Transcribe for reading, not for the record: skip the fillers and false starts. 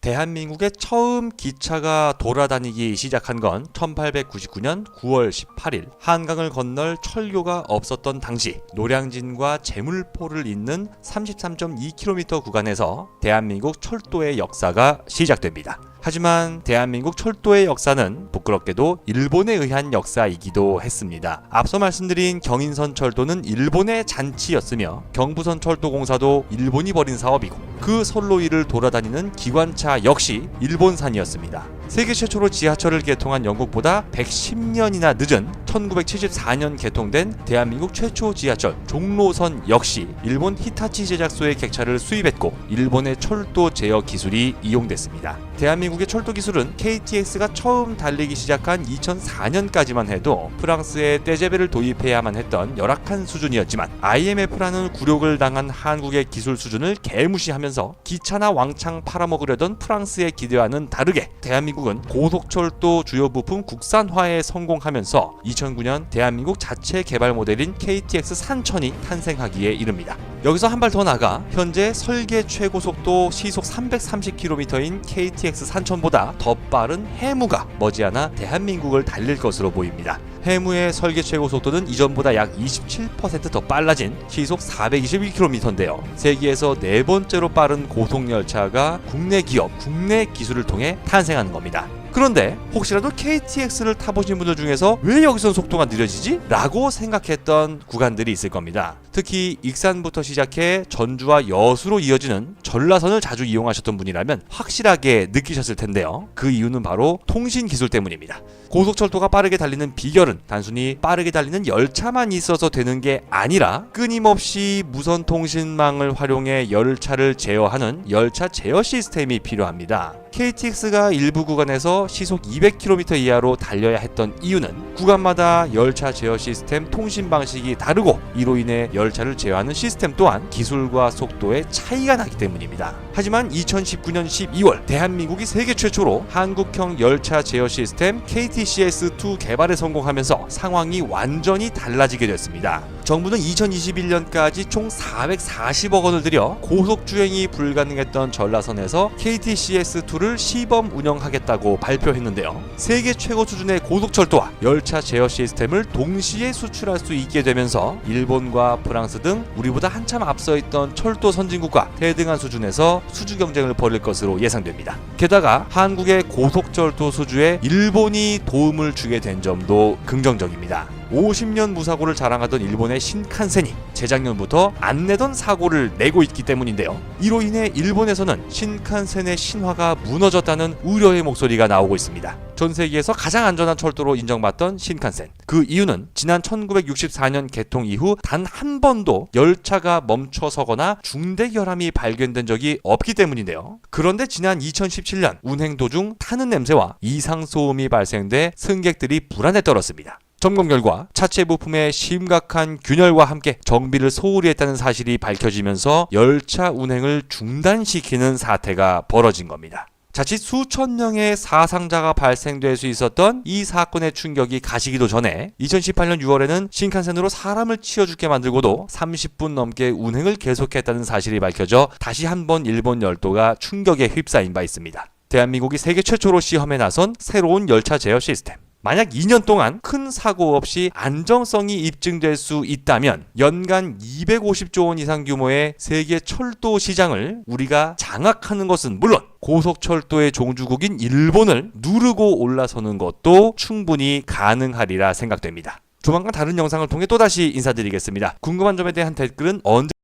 대한민국에 처음 기차가 돌아다니기 시작한 건 1899년 9월 18일 한강을 건널 철교가 없었던 당시 노량진과 제물포를 잇는 33.2km 구간에서 대한민국 철도의 역사가 시작됩니다. 하지만 대한민국 철도의 역사는 부끄럽게도 일본에 의한 역사이기도 했습니다. 앞서 말씀드린 경인선 철도는 일본의 잔치였으며 경부선 철도공사도 일본이 벌인 사업이고 그 선로위를 돌아다니는 기관차 역시 일본산이었습니다. 세계 최초로 지하철을 개통한 영국보다 110년이나 늦은 1974년 개통된 대한민국 최초 지하철 종로선 역시 일본 히타치 제작소의 객차를 수입했고 일본의 철도 제어 기술이 이용됐습니다. 대한민국의 철도 기술은 KTX가 처음 달리기 시작한 2004년까지만 해도 프랑스의 떼제베를 도입해야만 했던 열악한 수준이었지만 IMF라는 굴욕을 당한 한국의 기술 수준을 개무시하면서 기차나 왕창 팔아먹으려던 프랑스의 기대와는 다르게 대한민국은 고속철도 주요 부품 국산화에 성공하면서 2009년 대한민국 자체 개발 모델인 KTX 산천이 탄생하기에 이릅니다. 여기서 한 발 더 나가 현재 설계 최고 속도 시속 330km인 KTX 산천보다 더 빠른 해무가 머지않아 대한민국을 달릴 것으로 보입니다. 해무의 설계 최고 속도는 이전보다 약 27% 더 빨라진 시속 421km인데요. 세계에서 네 번째로 빠른 고속열차가 국내 기업, 국내 기술을 통해 탄생하는 겁니다. 그런데 혹시라도 KTX를 타보신 분들 중에서 왜 여기선 속도가 느려지지? 라고 생각했던 구간들이 있을 겁니다. 특히 익산부터 시작해 전주와 여수로 이어지는 전라선을 자주 이용하셨던 분이라면 확실하게 느끼셨을 텐데요. 그 이유는 바로 통신 기술 때문입니다. 고속철도가 빠르게 달리는 비결은 단순히 빠르게 달리는 열차만 있어서 되는 게 아니라 끊임없이 무선 통신망을 활용해 열차를 제어하는 열차 제어 시스템이 필요합니다. KTX가 일부 구간에서 시속 200km 이하로 달려야 했던 이유는 구간마다 열차 제어 시스템 통신 방식이 다르고 이로 인해 열차를 제어하는 시스템 또한 기술과 속도에 차이가 나기 때문입니다. 하지만 2019년 12월 대한민국이 세계 최초로 한국형 열차 제어 시스템 KTCS2 개발에 성공하면서 상황이 완전히 달라지게 됐습니다. 정부는 2021년까지 총 440억 원을 들여 고속주행이 불가능했던 전라선에서 KTCS2를 시범 운영하겠다고 발표했는데요. 세계 최고 수준의 고속철도와 열차 제어 시스템을 동시에 수출할 수 있게 되면서 일본과 프랑스 등 우리보다 한참 앞서 있던 철도 선진국과 대등한 수준에서 수주 경쟁을 벌일 것으로 예상됩니다. 게다가 한국의 고속철도 수주에 일본이 도움을 주게 된 점도 긍정적입니다. 50년 무사고를 자랑하던 일본의 신칸센이 재작년부터 안 내던 사고를 내고 있기 때문인데요. 이로 인해 일본에서는 신칸센의 신화가 무너졌다는 우려의 목소리가 나오고 있습니다. 전 세계에서 가장 안전한 철도로 인정받던 신칸센. 그 이유는 지난 1964년 개통 이후 단 한 번도 열차가 멈춰서거나 중대 결함이 발견된 적이 없기 때문인데요. 그런데 지난 2017년 운행 도중 타는 냄새와 이상 소음이 발생돼 승객들이 불안에 떨었습니다. 점검 결과 차체 부품의 심각한 균열과 함께 정비를 소홀히 했다는 사실이 밝혀지면서 열차 운행을 중단시키는 사태가 벌어진 겁니다. 자칫 수천 명의 사상자가 발생될 수 있었던 이 사건의 충격이 가시기도 전에 2018년 6월에는 신칸센으로 사람을 치워죽게 만들고도 30분 넘게 운행을 계속했다는 사실이 밝혀져 다시 한번 일본 열도가 충격에 휩싸인 바 있습니다. 대한민국이 세계 최초로 시험에 나선 새로운 열차 제어 시스템. 만약 2년 동안 큰 사고 없이 안정성이 입증될 수 있다면 연간 250조 원 이상 규모의 세계 철도 시장을 우리가 장악하는 것은 물론 고속철도의 종주국인 일본을 누르고 올라서는 것도 충분히 가능하리라 생각됩니다. 조만간 다른 영상을 통해 또다시 인사드리겠습니다. 궁금한 점에 대한 댓글은 언제